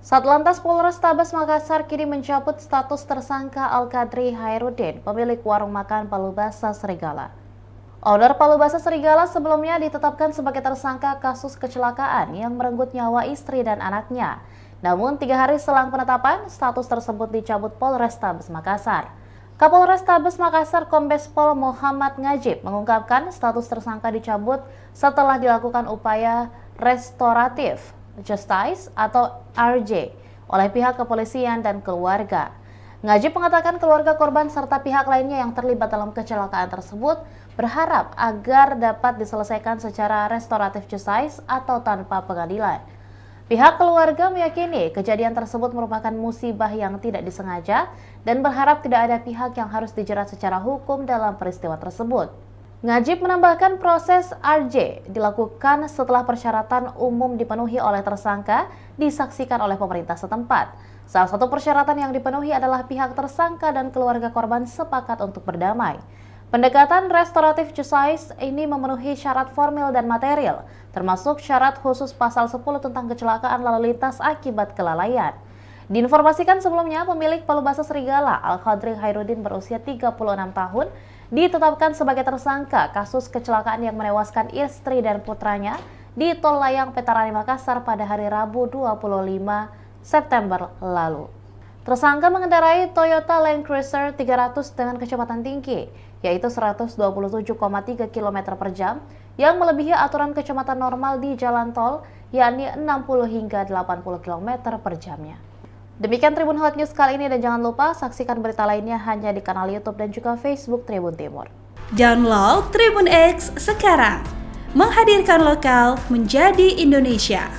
Satlantas Polrestabes Makassar kini mencabut status tersangka Al-Qadri Hairudin, pemilik warung makan Palu Basa Serigala. Owner Palu Basa Serigala sebelumnya ditetapkan sebagai tersangka kasus kecelakaan yang merenggut nyawa istri dan anaknya. Namun 3 hari selang penetapan, status tersebut dicabut Polrestabes Makassar. Kapolrestabes Makassar Kombes Pol Muhammad Ngajib mengungkapkan status tersangka dicabut setelah dilakukan upaya restoratif justice atau RJ oleh pihak kepolisian dan keluarga. Ngajib mengatakan keluarga korban serta pihak lainnya yang terlibat dalam kecelakaan tersebut berharap agar dapat diselesaikan secara restoratif justice atau tanpa pengadilan. Pihak keluarga meyakini kejadian tersebut merupakan musibah yang tidak disengaja dan berharap tidak ada pihak yang harus dijerat secara hukum dalam peristiwa tersebut. Ngajib menambahkan proses RJ dilakukan setelah persyaratan umum dipenuhi oleh tersangka disaksikan oleh pemerintah setempat. Salah satu persyaratan yang dipenuhi adalah pihak tersangka dan keluarga korban sepakat untuk berdamai. Pendekatan restoratif justice ini memenuhi syarat formil dan material, termasuk syarat khusus pasal 10 tentang kecelakaan lalu lintas akibat kelalaian. Diinformasikan sebelumnya, pemilik Palu Basa Serigala Al-Qadri Hairudin berusia 36 tahun ditetapkan sebagai tersangka kasus kecelakaan yang menewaskan istri dan putranya di Tol Layang Petarani Makassar pada hari Rabu 25 September lalu. Tersangka mengendarai Toyota Land Cruiser 300 dengan kecepatan tinggi, yaitu 127,3 km per jam, yang melebihi aturan kecepatan normal di jalan tol, yakni 60 hingga 80 km per jamnya. Demikian Tribun Hot News kali ini, dan jangan lupa saksikan berita lainnya hanya di kanal YouTube dan juga Facebook Tribun Timur. Download Tribun X sekarang, menghadirkan lokal menjadi Indonesia.